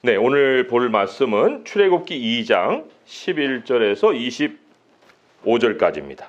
네, 오늘 볼 말씀은 출애굽기 2장 11절에서 25절까지입니다.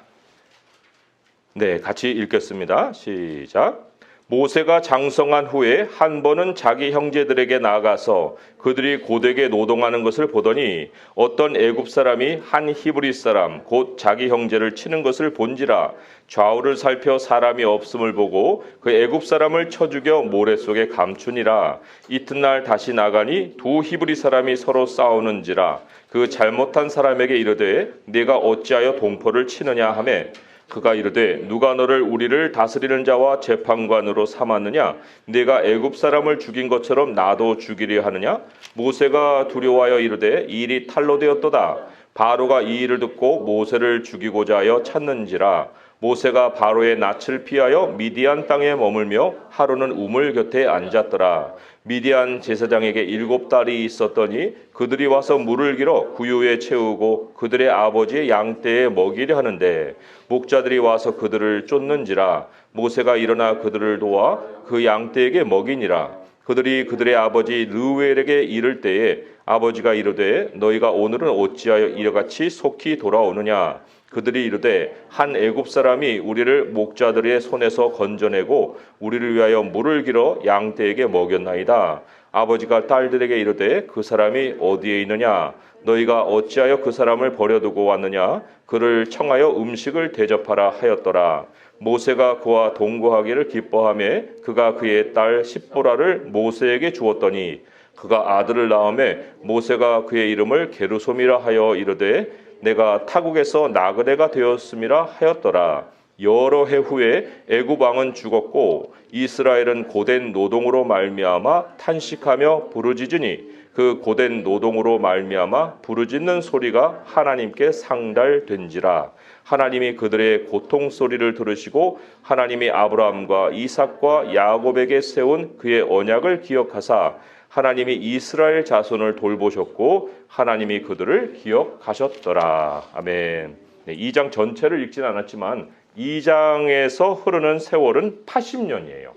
네, 같이 읽겠습니다. 시작. 모세가 장성한 후에 한 번은 자기 형제들에게 나아가서 그들이 고되게 노동하는 것을 보더니 어떤 애굽 사람이 한 히브리 사람 곧 자기 형제를 치는 것을 본지라. 좌우를 살펴 사람이 없음을 보고 그 애굽 사람을 쳐 죽여 모래 속에 감추니라. 이튿날 다시 나가니 두 히브리 사람이 서로 싸우는지라. 그 잘못한 사람에게 이르되 네가 어찌하여 동포를 치느냐 하매 그가 이르되 누가 너를 우리를 다스리는 자와 재판관으로 삼았느냐? 네가 애굽 사람을 죽인 것처럼 나도 죽이려 하느냐? 모세가 두려워하여 이르되 이 일이 탈로 되었도다. 바로가 이 일을 듣고 모세를 죽이고자 하여 찾는지라. 모세가 바로의 낯을 피하여 미디안 땅에 머물며 하루는 우물 곁에 앉았더라. 미디안 제사장에게 7딸이 있었더니 그들이 와서 물을 길어 구유에 채우고 그들의 아버지의 양떼에 먹이려 하는데 목자들이 와서 그들을 쫓는지라. 모세가 일어나 그들을 도와 그 양떼에게 먹이니라. 그들이 그들의 아버지 르우엘에게 이를 때에 아버지가 이르되 너희가 오늘은 어찌하여 이같이 속히 돌아오느냐? 그들이 이르되 한 애굽 사람이 우리를 목자들의 손에서 건져내고 우리를 위하여 물을 길어 양떼에게 먹였나이다. 아버지가 딸들에게 이르되 그 사람이 어디에 있느냐? 너희가 어찌하여 그 사람을 버려두고 왔느냐? 그를 청하여 음식을 대접하라 하였더라. 모세가 그와 동거하기를 기뻐하며 그가 그의 딸 십보라를 모세에게 주었더니 그가 아들을 낳음에 모세가 그의 이름을 게르솜이라 하여 이르되 내가 타국에서 나그네가 되었음이라 하였더라. 여러 해 후에 애굽 왕은 죽었고 이스라엘은 고된 노동으로 말미암아 탄식하며 부르짖으니 그 고된 노동으로 말미암아 부르짖는 소리가 하나님께 상달된지라. 하나님이 그들의 고통 소리를 들으시고 하나님이 아브라함과 이삭과 야곱에게 세운 그의 언약을 기억하사 하나님이 이스라엘 자손을 돌보셨고 하나님이 그들을 기억하셨더라. 아멘. 네, 2장 전체를 읽지는 않았지만 2장에서 흐르는 세월은 80년이에요.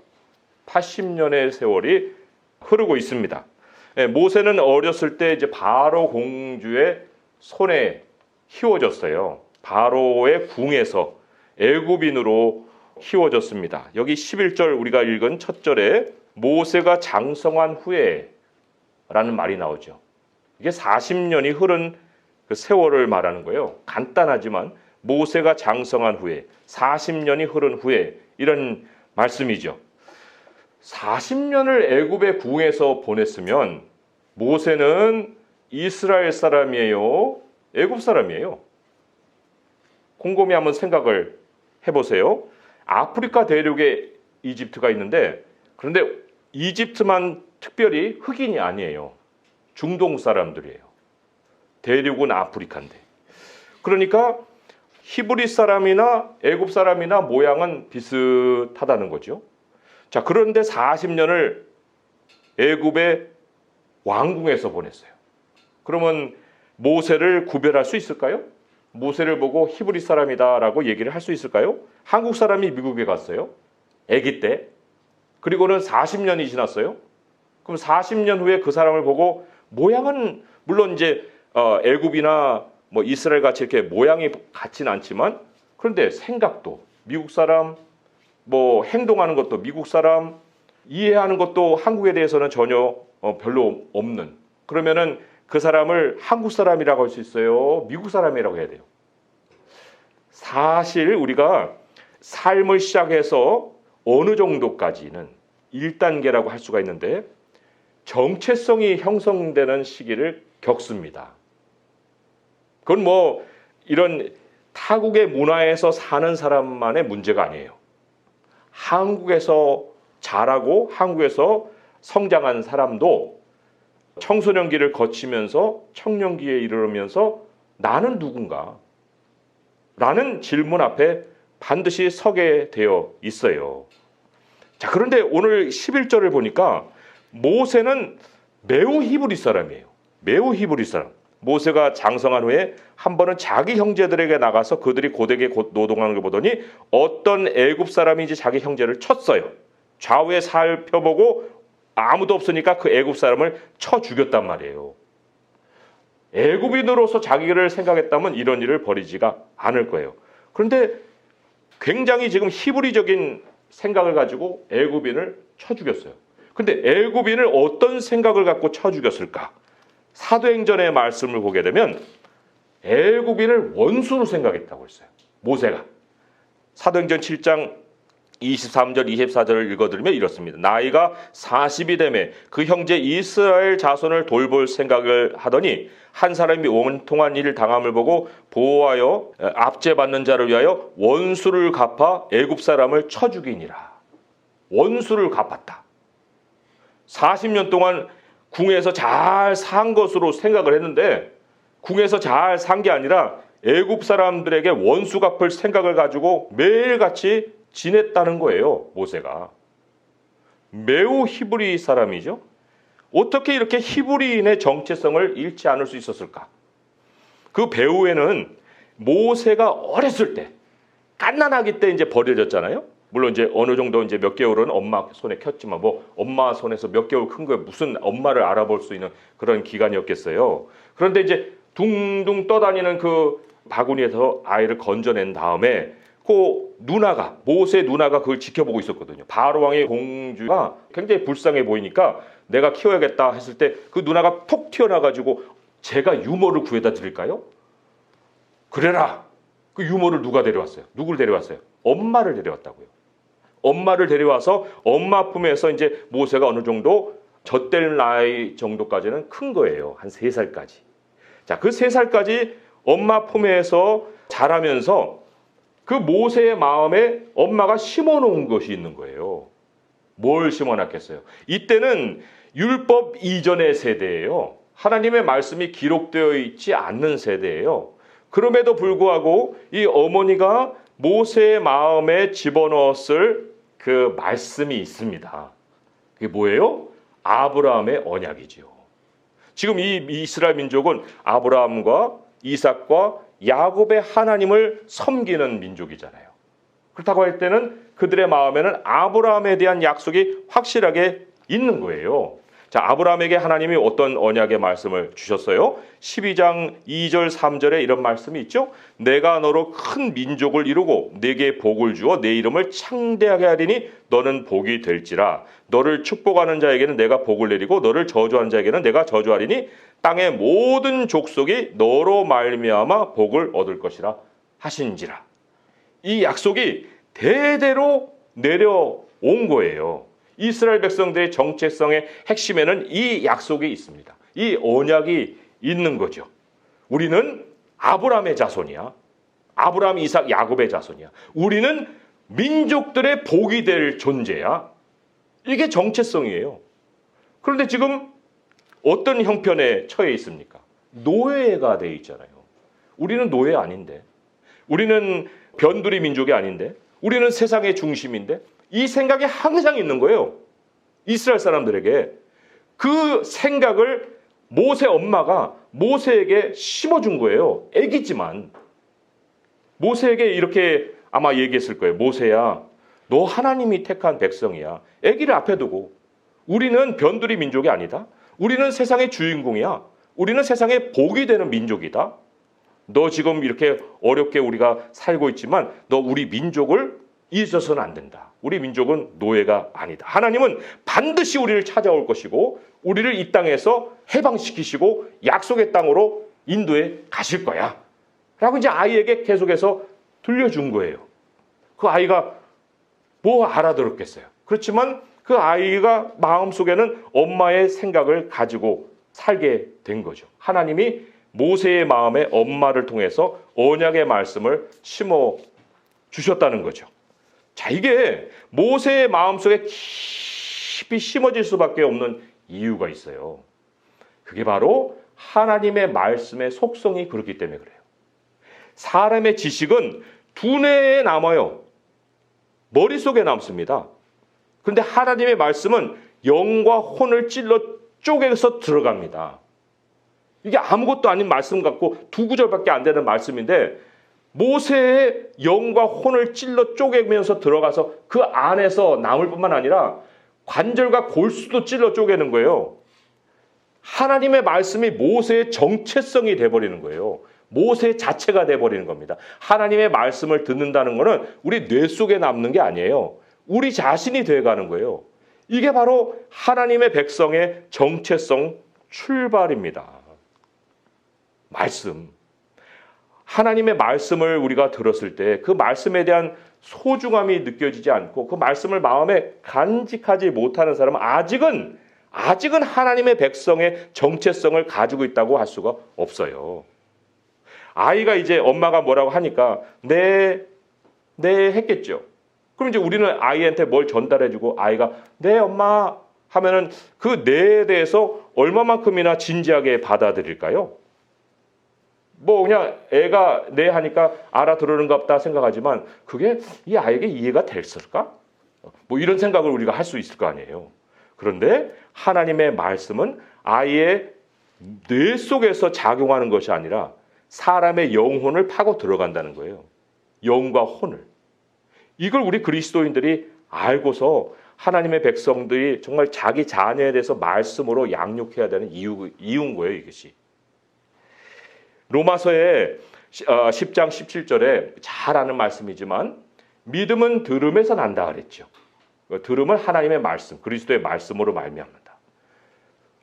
80년의 세월이 흐르고 있습니다. 네, 모세는 어렸을 때 이제 바로 공주의 손에 키워졌어요. 바로의 궁에서 애굽인으로 키워졌습니다. 여기 11절 우리가 읽은 첫 절에 모세가 장성한 후에 라는 말이 나오죠. 이게 40년이 흐른 그 세월을 말하는 거예요. 간단하지만 모세가 장성한 후에 40년이 흐른 후에 이런 말씀이죠. 40년을 애굽의 궁에서 보냈으면 모세는 이스라엘 사람이에요? 애굽 사람이에요? 곰곰이 한번 생각을 해보세요. 아프리카 대륙에 이집트가 있는데 그런데 이집트만 특별히 흑인이 아니에요. 중동 사람들이에요. 대륙은 아프리카인데. 그러니까 히브리 사람이나 애굽 사람이나 모양은 비슷하다는 거죠. 자, 그런데 40년을 애굽의 왕궁에서 보냈어요. 그러면 모세를 구별할 수 있을까요? 모세를 보고 히브리 사람이다라고 얘기를 할 수 있을까요? 한국 사람이 미국에 갔어요. 아기 때. 그리고는 40년이 지났어요. 그럼 40년 후에 그 사람을 보고 모양은 물론 이제 애굽이나 뭐 이스라엘 같이 이렇게 모양이 같지는 않지만 그런데 생각도 미국 사람, 뭐 행동하는 것도 미국 사람, 이해하는 것도 한국에 대해서는 전혀 별로 없는. 그러면은 그 사람을 한국 사람이라고 할 수 있어요? 미국 사람이라고 해야 돼요? 사실 우리가 삶을 시작해서 어느 정도까지는 1단계라고 할 수가 있는데 정체성이 형성되는 시기를 겪습니다. 그건 뭐 이런 타국의 문화에서 사는 사람만의 문제가 아니에요. 한국에서 자라고 한국에서 성장한 사람도 청소년기를 거치면서 청년기에 이르면서 나는 누군가? 라는 질문 앞에 반드시 서게 되어 있어요. 자, 그런데 오늘 11절을 보니까 모세는 매우 히브리 사람이에요. 매우 히브리 사람. 모세가 장성한 후에 한 번은 자기 형제들에게 나가서 그들이 고되게 노동하는 걸 보더니 어떤 애굽 사람인지 자기 형제를 쳤어요. 좌우에 살펴보고 아무도 없으니까 그 애굽 사람을 쳐 죽였단 말이에요. 애굽인으로서 자기를 생각했다면 이런 일을 벌이지가 않을 거예요. 그런데 굉장히 지금 히브리적인 생각을 가지고 애굽인을 쳐 죽였어요. 근데 애굽인을 어떤 생각을 갖고 쳐 죽였을까? 사도행전의 말씀을 보게 되면 애굽인을 원수로 생각했다고 했어요. 모세가. 사도행전 7장 23절 24절을 읽어드리면 이렇습니다. 나이가 40이 되매 그 형제 이스라엘 자손을 돌볼 생각을 하더니 한 사람이 원통한 일을 당함을 보고 보호하여 압제받는 자를 위하여 원수를 갚아 애굽 사람을 쳐 죽이니라. 원수를 갚았다. 40년 동안 궁에서 잘 산 것으로 생각을 했는데 궁에서 잘 산 게 아니라 애굽 사람들에게 원수 갚을 생각을 가지고 매일같이 지냈다는 거예요. 모세가. 매우 히브리 사람이죠. 어떻게 이렇게 히브리인의 정체성을 잃지 않을 수 있었을까? 그 배후에는 모세가 어렸을 때 갓난아기 때 이제 버려졌잖아요. 물론 이제 어느 정도 이제 몇 개월은 엄마 손에 켰지만 뭐 엄마 손에서 몇 개월 큰 거에 무슨 엄마를 알아볼 수 있는 그런 기간이었겠어요. 그런데 이제 둥둥 떠다니는 그 바구니에서 아이를 건져낸 다음에 그 누나가 모세 누나가 그걸 지켜보고 있었거든요. 바로 왕의 공주가 굉장히 불쌍해 보이니까 내가 키워야겠다 했을 때 그 누나가 톡 튀어나가지고 제가 유모를 구해다 드릴까요? 그래라. 그 유모를 누가 데려왔어요? 누굴 데려왔어요? 엄마를 데려왔다고요. 엄마를 데려와서 엄마 품에서 이제 모세가 어느 정도 젖될 나이 정도까지는 큰 거예요. 한 3살까지. 자, 그 3살까지 엄마 품에서 자라면서 그 모세의 마음에 엄마가 심어놓은 것이 있는 거예요. 뭘 심어놨겠어요? 이때는 율법 이전의 세대예요. 하나님의 말씀이 기록되어 있지 않는 세대예요. 그럼에도 불구하고 이 어머니가 모세의 마음에 집어넣었을 그 말씀이 있습니다. 그게 뭐예요? 아브라함의 언약이지요. 지금 이 이스라엘 민족은 아브라함과 이삭과 야곱의 하나님을 섬기는 민족이잖아요. 그렇다고 할 때는 그들의 마음에는 아브라함에 대한 약속이 확실하게 있는 거예요. 자, 아브라함에게 하나님이 어떤 언약의 말씀을 주셨어요? 12장 2절 3절에 이런 말씀이 있죠. 내가 너로 큰 민족을 이루고 내게 복을 주어 내 이름을 창대하게 하리니 너는 복이 될지라. 너를 축복하는 자에게는 내가 복을 내리고 너를 저주하는 자에게는 내가 저주하리니 땅의 모든 족속이 너로 말미암아 복을 얻을 것이라 하신지라. 이 약속이 대대로 내려온 거예요. 이스라엘 백성들의 정체성의 핵심에는 이 약속이 있습니다. 이 언약이 있는 거죠. 우리는 아브라함의 자손이야. 아브라함, 이삭, 야곱의 자손이야. 우리는 민족들의 복이 될 존재야. 이게 정체성이에요. 그런데 지금 어떤 형편에 처해 있습니까? 노예가 돼 있잖아요. 우리는 노예 아닌데. 우리는 변두리 민족이 아닌데. 우리는 세상의 중심인데. 이 생각이 항상 있는 거예요. 이스라엘 사람들에게. 그 생각을 모세 엄마가 모세에게 심어준 거예요. 애기지만. 모세에게 이렇게 아마 얘기했을 거예요. 모세야, 너 하나님이 택한 백성이야. 애기를 앞에 두고. 우리는 변두리 민족이 아니다. 우리는 세상의 주인공이야. 우리는 세상에 복이 되는 민족이다. 너 지금 이렇게 어렵게 우리가 살고 있지만 너 우리 민족을 잊어서는 안 된다. 우리 민족은 노예가 아니다. 하나님은 반드시 우리를 찾아올 것이고 우리를 이 땅에서 해방시키시고 약속의 땅으로 인도에 가실 거야. 라고 이제 아이에게 계속해서 들려준 거예요. 그 아이가 뭐 알아들었겠어요. 그렇지만 그 아이가 마음속에는 엄마의 생각을 가지고 살게 된 거죠. 하나님이 모세의 마음에 엄마를 통해서 언약의 말씀을 심어 주셨다는 거죠. 자, 이게 모세의 마음속에 깊이 심어질 수밖에 없는 이유가 있어요. 그게 바로 하나님의 말씀의 속성이 그렇기 때문에 그래요. 사람의 지식은 두뇌에 남아요. 머릿속에 남습니다. 그런데 하나님의 말씀은 영과 혼을 찔러 쪼개서 들어갑니다. 이게 아무것도 아닌 말씀 같고 2구절밖에 안 되는 말씀인데 모세의 영과 혼을 찔러 쪼개면서 들어가서 그 안에서 남을 뿐만 아니라 관절과 골수도 찔러 쪼개는 거예요. 하나님의 말씀이 모세의 정체성이 돼버리는 거예요. 모세 자체가 돼버리는 겁니다. 하나님의 말씀을 듣는다는 것은 우리 뇌 속에 남는 게 아니에요. 우리 자신이 돼가는 거예요. 이게 바로 하나님의 백성의 정체성 출발입니다. 말씀. 하나님의 말씀을 우리가 들었을 때 그 말씀에 대한 소중함이 느껴지지 않고 그 말씀을 마음에 간직하지 못하는 사람은 아직은 하나님의 백성의 정체성을 가지고 있다고 할 수가 없어요. 아이가 이제 엄마가 뭐라고 하니까 네 했겠죠. 그럼 이제 우리는 아이한테 뭘 전달해주고 아이가 네 엄마 하면은 그 네에 대해서 얼마만큼이나 진지하게 받아들일까요? 뭐 그냥 애가 네 하니까 알아들으는가 보다 생각하지만 그게 이 아이에게 이해가 됐을까? 뭐 이런 생각을 우리가 할 수 있을 거 아니에요. 그런데 하나님의 말씀은 아이의 뇌 속에서 작용하는 것이 아니라 사람의 영혼을 파고 들어간다는 거예요. 영과 혼을. 이걸 우리 그리스도인들이 알고서 하나님의 백성들이 정말 자기 자녀에 대해서 말씀으로 양육해야 되는 이유인 거예요. 이것이. 로마서의 10장 17절에 잘 아는 말씀이지만 믿음은 들음에서 난다 그랬죠. 들음은 하나님의 말씀, 그리스도의 말씀으로 말미암는다.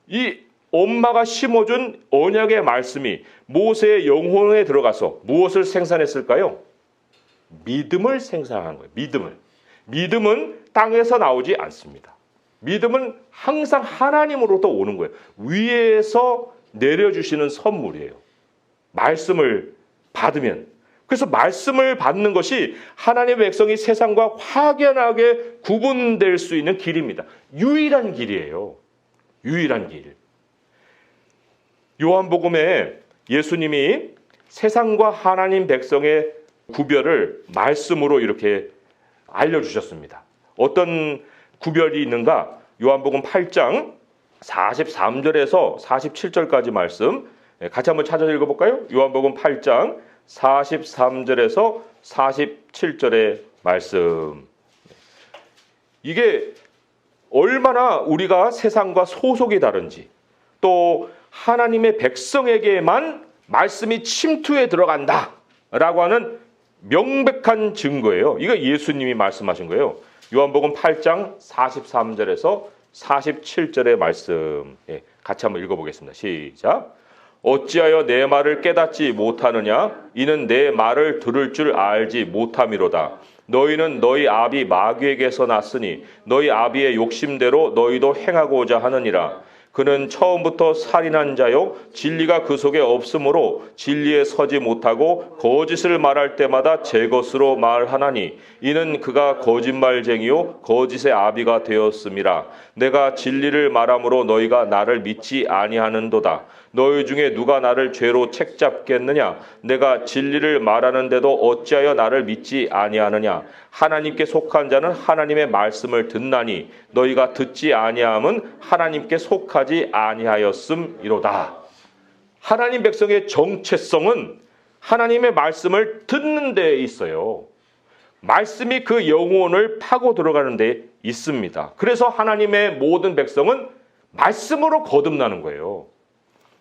이 엄마가 심어준 언약의 말씀이 모세의 영혼에 들어가서 무엇을 생산했을까요? 믿음을 생산한 거예요. 믿음은 땅에서 나오지 않습니다. 믿음은 항상 하나님으로부터 오는 거예요. 위에서 내려주시는 선물이에요. 말씀을 받으면. 그래서 말씀을 받는 것이 하나님의 백성이 세상과 확연하게 구분될 수 있는 길입니다. 유일한 길이에요. 유일한 길. 요한복음에 예수님이 세상과 하나님 백성의 구별을 말씀으로 이렇게 알려주셨습니다. 어떤 구별이 있는가? 요한복음 8장 43절에서 47절까지 말씀 같이 한번 찾아 읽어볼까요? 요한복음 8장 43절에서 47절의 말씀. 이게 얼마나 우리가 세상과 소속이 다른지, 또 하나님의 백성에게만 말씀이 침투해 들어간다라고 하는 명백한 증거예요. 이거 예수님이 말씀하신 거예요. 요한복음 8장 43절에서 47절의 말씀. 같이 한번 읽어보겠습니다. 시작. 어찌하여 내 말을 깨닫지 못하느냐? 이는 내 말을 들을 줄 알지 못함이로다. 너희는 너희 아비 마귀에게서 났으니 너희 아비의 욕심대로 너희도 행하고자 하느니라. 그는 처음부터 살인한 자요 진리가 그 속에 없으므로 진리에 서지 못하고 거짓을 말할 때마다 제 것으로 말하나니 이는 그가 거짓말쟁이요 거짓의 아비가 되었음이라. 내가 진리를 말함으로 너희가 나를 믿지 아니하는도다. 너희 중에 누가 나를 죄로 책잡겠느냐? 내가 진리를 말하는데도 어찌하여 나를 믿지 아니하느냐? 하나님께 속한 자는 하나님의 말씀을 듣나니 너희가 듣지 아니함은 하나님께 속하지 아니하였음이로다. 하나님 백성의 정체성은 하나님의 말씀을 듣는 데에 있어요. 말씀이 그 영혼을 파고 들어가는 데 있습니다. 그래서 하나님의 모든 백성은 말씀으로 거듭나는 거예요.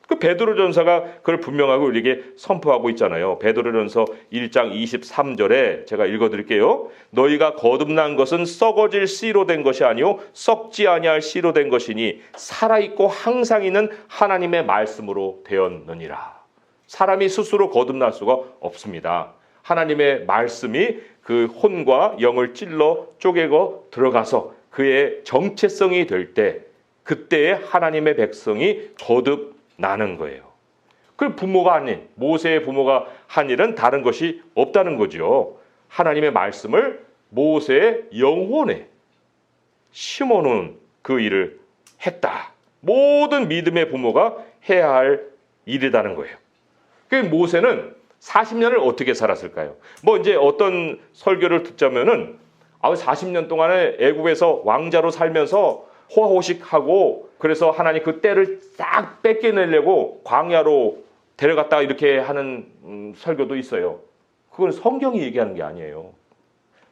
그 베드로전서가 그걸 분명하고 우리에게 선포하고 있잖아요. 베드로전서 1장 23절에 제가 읽어드릴게요. 너희가 거듭난 것은 썩어질 씨로 된 것이 아니요 썩지 아니할 씨로 된 것이니 살아있고 항상 있는 하나님의 말씀으로 되었느니라. 사람이 스스로 거듭날 수가 없습니다. 하나님의 말씀이 그 혼과 영을 찔러 쪼개고 들어가서 그의 정체성이 될 때 그때에 하나님의 백성이 거듭나는 거예요. 그 부모가 아닌 모세의 부모가 한 일은 다른 것이 없다는 거죠. 하나님의 말씀을 모세의 영혼에 심어놓은 그 일을 했다. 모든 믿음의 부모가 해야 할 일이라는 거예요. 그 모세는 40년을 어떻게 살았을까요? 뭐 이제 어떤 설교를 듣자면은 40년 동안에 애국에서 왕자로 살면서 호화호식하고 그래서 하나님 그 때를 싹 뺏겨내려고 광야로 데려갔다가 이렇게 하는 설교도 있어요. 그건 성경이 얘기하는 게 아니에요.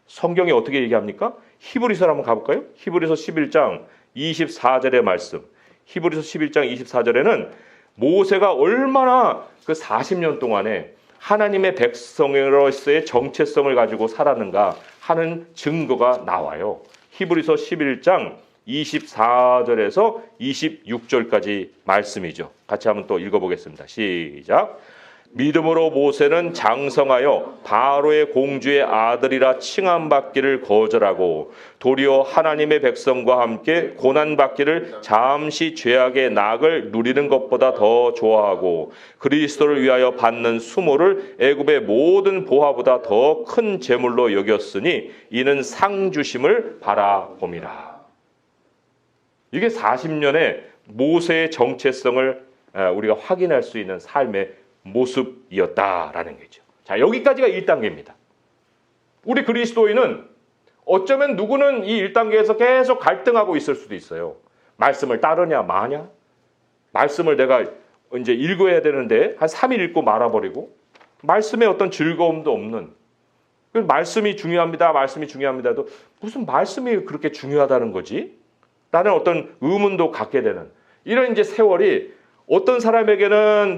성경이 어떻게 얘기합니까? 히브리서를 한번 가볼까요? 히브리서 11장 24절의 말씀. 히브리서 11장 24절에는 모세가 얼마나 그 40년 동안에 하나님의 백성으로서의 정체성을 가지고 살았는가 하는 증거가 나와요. 히브리서 11장 24절에서 26절까지 말씀이죠. 같이 한번 또 읽어보겠습니다. 시작. 믿음으로 모세는 장성하여 바로의 공주의 아들이라 칭함받기를 거절하고 도리어 하나님의 백성과 함께 고난받기를 잠시 죄악의 낙을 누리는 것보다 더 좋아하고 그리스도를 위하여 받는 수모를 애굽의 모든 보화보다 더 큰 재물로 여겼으니 이는 상 주심을 바라봄이라. 이게 40년의 모세의 정체성을 우리가 확인할 수 있는 삶의 모습이었다라는 거죠. 자, 여기까지가 1단계입니다. 우리 그리스도인은 어쩌면 누구는 이 1단계에서 계속 갈등하고 있을 수도 있어요. 말씀을 따르냐 마냐? 말씀을 내가 이제 읽어야 되는데 한 3일 읽고 말아버리고 말씀에 어떤 즐거움도 없는, 말씀이 중요합니다. 말씀이 중요합니다도 무슨 말씀이 그렇게 중요하다는 거지? 라는 어떤 의문도 갖게 되는 이런 이제 세월이 어떤 사람에게는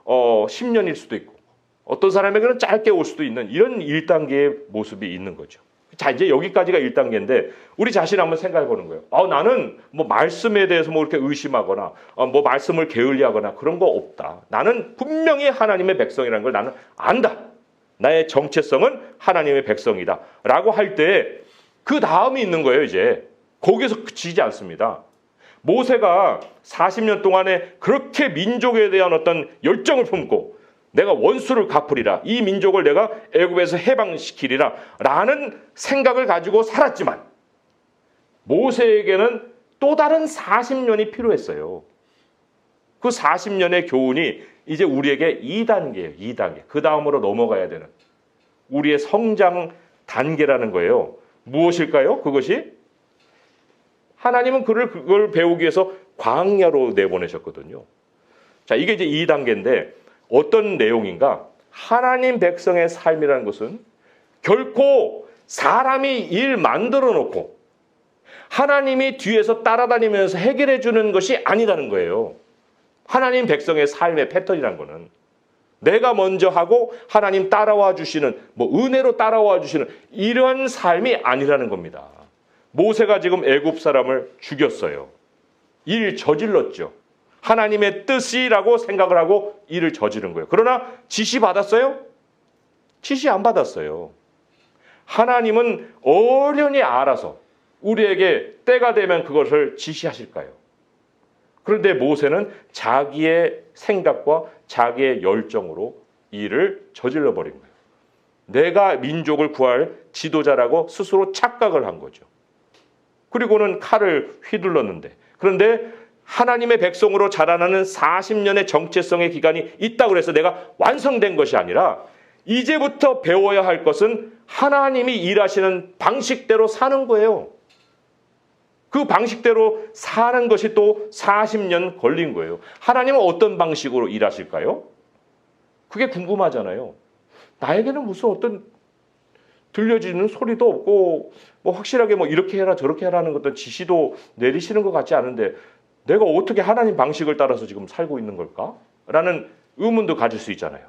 10년일 수도 있고 어떤 사람에게는 짧게 올 수도 있는 이런 1단계의 모습이 있는 거죠. 자, 이제 여기까지가 1단계인데 우리 자신 한번 생각해 보는 거예요. 나는 말씀에 대해서 이렇게 의심하거나 말씀을 게을리하거나 그런 거 없다. 나는 분명히 하나님의 백성이라는 걸 나는 안다. 나의 정체성은 하나님의 백성이다. 라고 할 때 그 다음이 있는 거예요. 이제 거기서 그치지 않습니다. 모세가 40년 동안에 그렇게 민족에 대한 어떤 열정을 품고 내가 원수를 갚으리라, 이 민족을 내가 애굽에서 해방시키리라 라는 생각을 가지고 살았지만 모세에게는 또 다른 40년이 필요했어요. 그 40년의 교훈이 이제 우리에게 2단계예요. 2단계. 그 다음으로 넘어가야 되는 우리의 성장 단계라는 거예요. 무엇일까요? 그것이 하나님은 그걸 배우기 위해서 광야로 내보내셨거든요. 자, 이게 이제 2단계인데 어떤 내용인가? 하나님 백성의 삶이라는 것은 결코 사람이 일 만들어 놓고 하나님이 뒤에서 따라다니면서 해결해 주는 것이 아니라는 거예요. 하나님 백성의 삶의 패턴이란 거는 내가 먼저 하고 하나님 따라와 주시는, 은혜로 따라와 주시는 이런 삶이 아니라는 겁니다. 모세가 지금 애굽 사람을 죽였어요. 일 저질렀죠. 하나님의 뜻이라고 생각을 하고 일을 저지른 거예요. 그러나 지시 받았어요? 지시 안 받았어요. 하나님은 어련히 알아서 우리에게 때가 되면 그것을 지시하실까요? 그런데 모세는 자기의 생각과 자기의 열정으로 일을 저질러 버린 거예요. 내가 민족을 구할 지도자라고 스스로 착각을 한 거죠. 그리고는 칼을 휘둘렀는데, 그런데 하나님의 백성으로 자라나는 40년의 정체성의 기간이 있다고 해서 내가 완성된 것이 아니라 이제부터 배워야 할 것은 하나님이 일하시는 방식대로 사는 거예요. 그 방식대로 사는 것이 또 40년 걸린 거예요. 하나님은 어떤 방식으로 일하실까요? 그게 궁금하잖아요. 나에게는 무슨 어떤 들려지는 소리도 없고 확실하게 이렇게 해라 저렇게 해라는 어떤 지시도 내리시는 것 같지 않은데 내가 어떻게 하나님 방식을 따라서 지금 살고 있는 걸까? 라는 의문도 가질 수 있잖아요.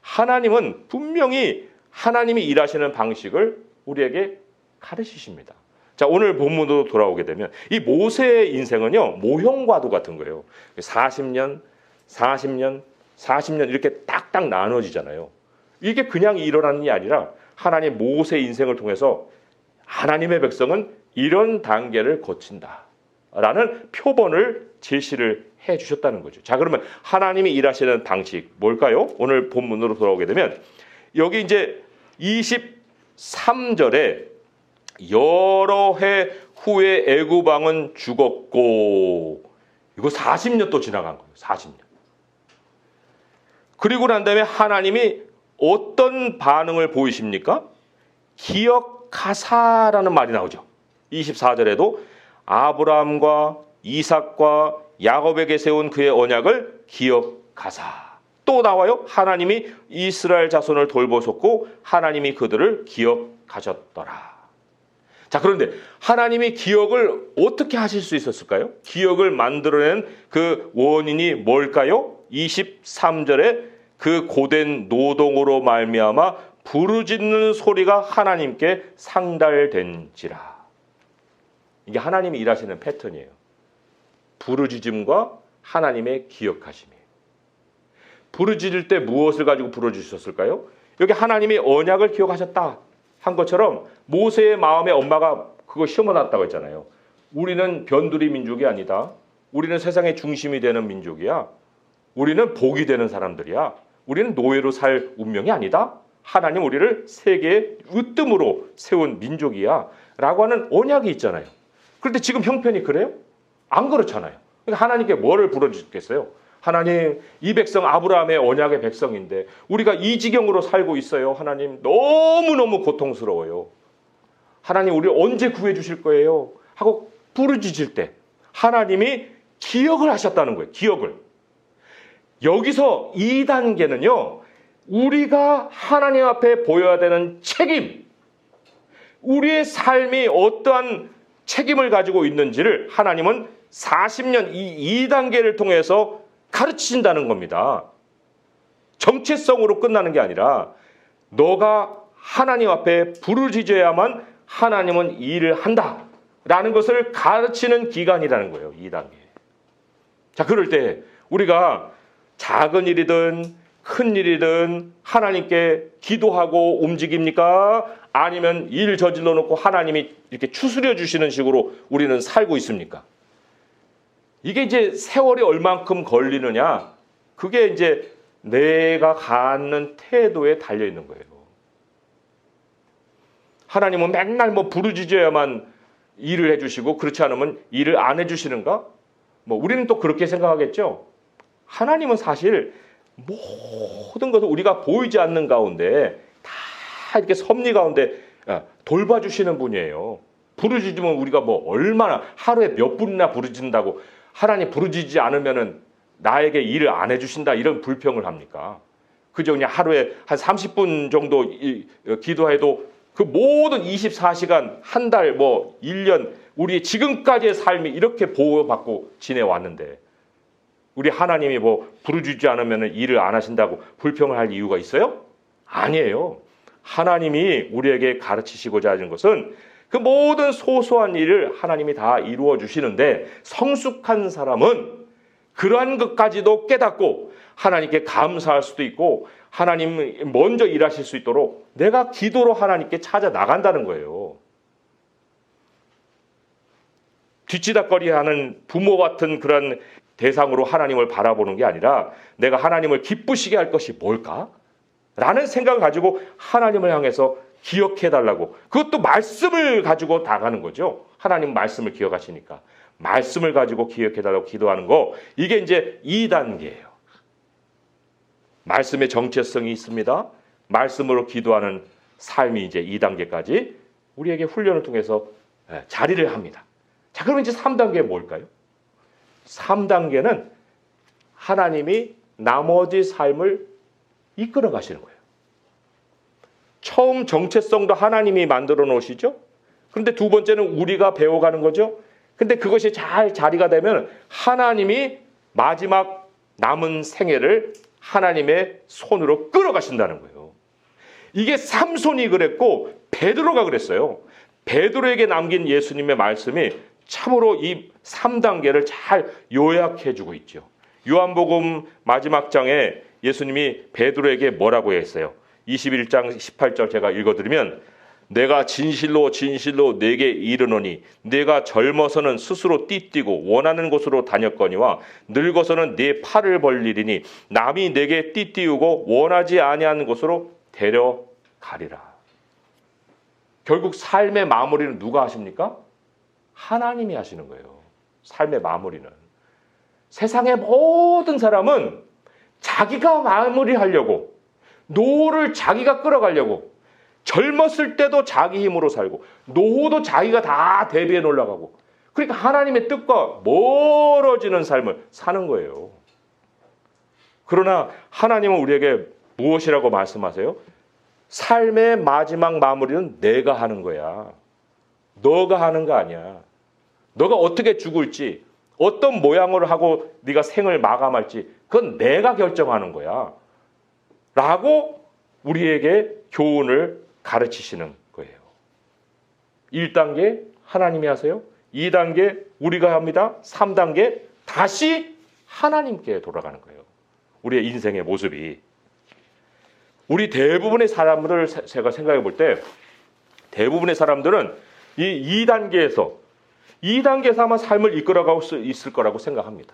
하나님은 분명히 하나님이 일하시는 방식을 우리에게 가르치십니다. 자, 오늘 본문으로 돌아오게 되면 이 모세의 인생은요, 모형과도 같은 거예요. 40년, 40년, 40년 이렇게 딱딱 나눠지잖아요. 이게 그냥 일어나는 게 아니라 하나님 모세 인생을 통해서 하나님의 백성은 이런 단계를 거친다라는 표본을 제시를 해 주셨다는 거죠. 자, 그러면 하나님이 일하시는 방식 뭘까요? 오늘 본문으로 돌아오게 되면 여기 이제 23절에 여러 해 후에 애굽 왕은 죽었고, 이거 40년 또 지나간 거예요. 40년. 그리고 난 다음에 하나님이 어떤 반응을 보이십니까? 기억하사라는 말이 나오죠. 24절에도 아브라함과 이삭과 야곱에게 세운 그의 언약을 기억하사. 또 나와요. 하나님이 이스라엘 자손을 돌보셨고 하나님이 그들을 기억하셨더라. 자, 그런데 하나님이 기억을 어떻게 하실 수 있었을까요? 기억을 만들어낸 그 원인이 뭘까요? 23절에 그 고된 노동으로 말미암아 부르짖는 소리가 하나님께 상달된지라. 이게 하나님이 일하시는 패턴이에요. 부르짖음과 하나님의 기억하심이에요. 부르짖을 때 무엇을 가지고 부르짖으셨을까요? 여기 하나님이 언약을 기억하셨다 한 것처럼 모세의 마음에 엄마가 그거 심어놨다고 했잖아요. 우리는 변두리 민족이 아니다. 우리는 세상의 중심이 되는 민족이야. 우리는 복이 되는 사람들이야. 우리는 노예로 살 운명이 아니다. 하나님 우리를 세계의 으뜸으로 세운 민족이야 라고 하는 언약이 있잖아요. 그런데 지금 형편이 그래요? 안 그렇잖아요. 그러니까 하나님께 뭐를 부르짖겠어요? 하나님, 이 백성 아브라함의 언약의 백성인데 우리가 이 지경으로 살고 있어요. 하나님, 너무너무 고통스러워요. 하나님, 우리 언제 구해 주실 거예요? 하고 부르짖을 때 하나님이 기억을 하셨다는 거예요. 기억을. 여기서 2단계는요. 우리가 하나님 앞에 보여야 되는 책임, 우리의 삶이 어떠한 책임을 가지고 있는지를 하나님은 40년 이 2단계를 통해서 가르치신다는 겁니다. 정체성으로 끝나는 게 아니라 너가 하나님 앞에 부르짖어야만 하나님은 일을 한다라는 것을 가르치는 기간이라는 거예요. 2단계. 자, 그럴 때 우리가 작은 일이든 큰 일이든 하나님께 기도하고 움직입니까? 아니면 일 저질러 놓고 하나님이 이렇게 추스려 주시는 식으로 우리는 살고 있습니까? 이게 이제 세월이 얼만큼 걸리느냐, 그게 이제 내가 갖는 태도에 달려 있는 거예요. 하나님은 맨날 뭐 부르짖어야만 일을 해주시고 그렇지 않으면 일을 안 해주시는가? 뭐 우리는 또 그렇게 생각하겠죠. 하나님은 사실 모든 것을 우리가 보이지 않는 가운데 다 이렇게 섭리 가운데 돌봐주시는 분이에요. 부르짖으면 우리가 뭐 얼마나 하루에 몇 분이나 부르짖는다고 하나님 부르짖지 않으면은 나에게 일을 안 해주신다 이런 불평을 합니까? 그저 그냥 하루에 한 30분 정도 기도해도 그 모든 24시간, 한 달, 뭐 1년 우리 지금까지의 삶이 이렇게 보호받고 지내왔는데 우리 하나님이 뭐 부르짖지 않으면 일을 안 하신다고 불평을 할 이유가 있어요? 아니에요. 하나님이 우리에게 가르치시고자 하는 것은 그 모든 소소한 일을 하나님이 다 이루어 주시는데 성숙한 사람은 그러한 것까지도 깨닫고 하나님께 감사할 수도 있고 하나님이 먼저 일하실 수 있도록 내가 기도로 하나님께 찾아 나간다는 거예요. 뒤치다꺼리하는 부모 같은 그런 대상으로 하나님을 바라보는 게 아니라 내가 하나님을 기쁘시게 할 것이 뭘까? 라는 생각을 가지고 하나님을 향해서 기억해달라고. 그것도 말씀을 가지고 나가는 거죠. 하나님 말씀을 기억하시니까. 말씀을 가지고 기억해달라고 기도하는 거. 이게 이제 2단계예요. 말씀의 정체성이 있습니다. 말씀으로 기도하는 삶이 이제 2단계까지 우리에게 훈련을 통해서 자리를 합니다. 자, 그러면 이제 3단계는 뭘까요? 3단계는 하나님이 나머지 삶을 이끌어 가시는 거예요. 처음 정체성도 하나님이 만들어 놓으시죠. 그런데 두 번째는 우리가 배워가는 거죠. 근데 그것이 잘 자리가 되면 하나님이 마지막 남은 생애를 하나님의 손으로 끌어가신다는 거예요. 이게 삼손이 그랬고 베드로가 그랬어요. 베드로에게 남긴 예수님의 말씀이 참으로 이 3단계를 잘 요약해주고 있죠. 요한복음 마지막 장에 예수님이 베드로에게 뭐라고 했어요? 21장 18절 제가 읽어드리면 내가 진실로 진실로 내게 이르노니 내가 젊어서는 스스로 띠뛰고 원하는 곳으로 다녔거니와 늙어서는 내 팔을 벌리리니 남이 내게 띠띠우고 원하지 아니하는 곳으로 데려가리라. 결국 삶의 마무리는 누가 하십니까? 하나님이 하시는 거예요. 삶의 마무리는. 세상의 모든 사람은 자기가 마무리하려고 노후를 자기가 끌어가려고 젊었을 때도 자기 힘으로 살고 노후도 자기가 다 대비해 놓으려고 하고 그러니까 하나님의 뜻과 멀어지는 삶을 사는 거예요. 그러나 하나님은 우리에게 무엇이라고 말씀하세요? 삶의 마지막 마무리는 내가 하는 거야. 너가 하는 거 아니야. 너가 어떻게 죽을지, 어떤 모양으로 하고 네가 생을 마감할지 그건 내가 결정하는 거야. 라고 우리에게 교훈을 가르치시는 거예요. 1단계 하나님이 하세요. 2단계 우리가 합니다. 3단계 다시 하나님께 돌아가는 거예요. 우리의 인생의 모습이. 우리 대부분의 사람들을 제가 생각해 볼 때 대부분의 사람들은 이 2단계에서 아마 삶을 이끌어가고 있을 거라고 생각합니다.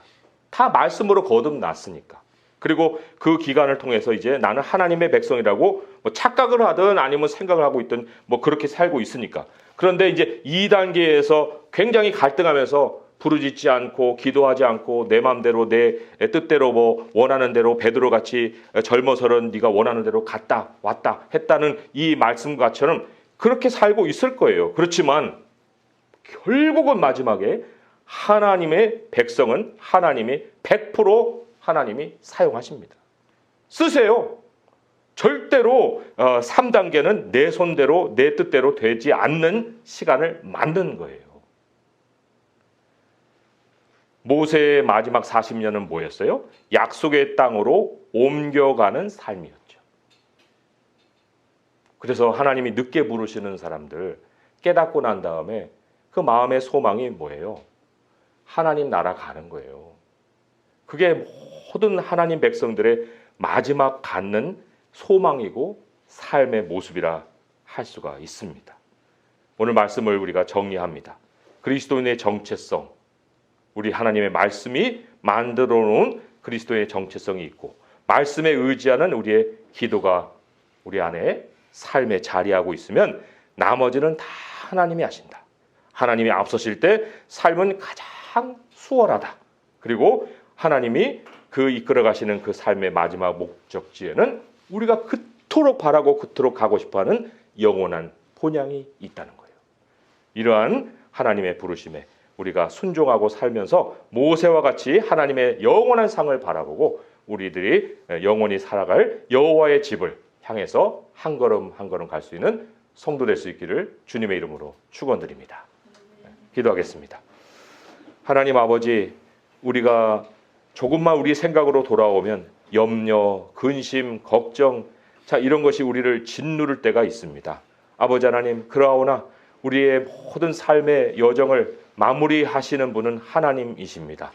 다 말씀으로 거듭났으니까. 그리고 그 기간을 통해서 이제 나는 하나님의 백성이라고 뭐 착각을 하든 아니면 생각을 하고 있든 뭐 그렇게 살고 있으니까. 그런데 이제 2단계에서 굉장히 갈등하면서 부르짖지 않고 기도하지 않고 내 마음대로 내 뜻대로 뭐 원하는 대로 베드로 같이 젊어서는 네가 원하는 대로 갔다 왔다 했다는 이 말씀과처럼 그렇게 살고 있을 거예요. 그렇지만 결국은 마지막에 하나님의 백성은 하나님이 100% 하나님이 사용하십니다. 쓰세요. 절대로 3단계는 내 손대로 내 뜻대로 되지 않는 시간을 만드는 거예요. 모세의 마지막 40년은 뭐였어요? 약속의 땅으로 옮겨가는 삶이었죠. 그래서 하나님이 늦게 부르시는 사람들 깨닫고 난 다음에 그 마음의 소망이 뭐예요? 하나님 나라 가는 거예요. 그게 모든 하나님 백성들의 마지막 갖는 소망이고 삶의 모습이라 할 수가 있습니다. 오늘 말씀을 우리가 정리합니다. 그리스도인의 정체성, 우리 하나님의 말씀이 만들어 놓은 그리스도의 정체성이 있고 말씀에 의지하는 우리의 기도가 우리 안에 삶에 자리하고 있으면 나머지는 다 하나님이 하신다. 하나님이 앞서실 때 삶은 가장 수월하다. 그리고 하나님이 그 이끌어 가시는 그 삶의 마지막 목적지에는 우리가 그토록 바라고 그토록 가고 싶어하는 영원한 본향이 있다는 거예요. 이러한 하나님의 부르심에 우리가 순종하고 살면서 모세와 같이 하나님의 영원한 상을 바라보고 우리들이 영원히 살아갈 여호와의 집을 향해서 한 걸음 한 걸음 갈 수 있는 성도 될 수 있기를 주님의 이름으로 축원드립니다. 기도하겠습니다. 하나님 아버지, 우리가 조금만 우리 생각으로 돌아오면 염려, 근심, 걱정, 이런 것이 우리를 짓누를 때가 있습니다. 아버지 하나님, 그러하오나 우리의 모든 삶의 여정을 마무리하시는 분은 하나님이십니다.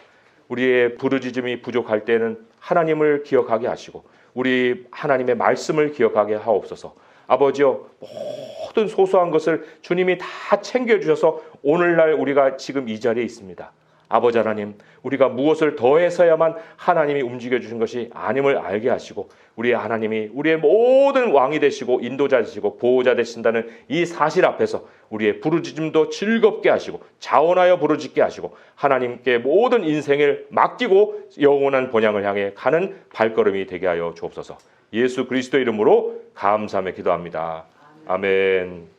우리의 부르짖음이 부족할 때는 하나님을 기억하게 하시고 우리 하나님의 말씀을 기억하게 하옵소서. 아버지여, 모든 소소한 것을 주님이 다 챙겨주셔서 오늘날 우리가 지금 이 자리에 있습니다. 아버지 하나님, 우리가 무엇을 더해서야만 하나님이 움직여주신 것이 아님을 알게 하시고 우리 하나님이 우리의 모든 왕이 되시고 인도자 되시고 보호자 되신다는 이 사실 앞에서 우리의 부르짖음도 즐겁게 하시고 자원하여 부르짖게 하시고 하나님께 모든 인생을 맡기고 영원한 본향을 향해 가는 발걸음이 되게 하여 주옵소서. 예수 그리스도 이름으로 감사하며 기도합니다. 아멘.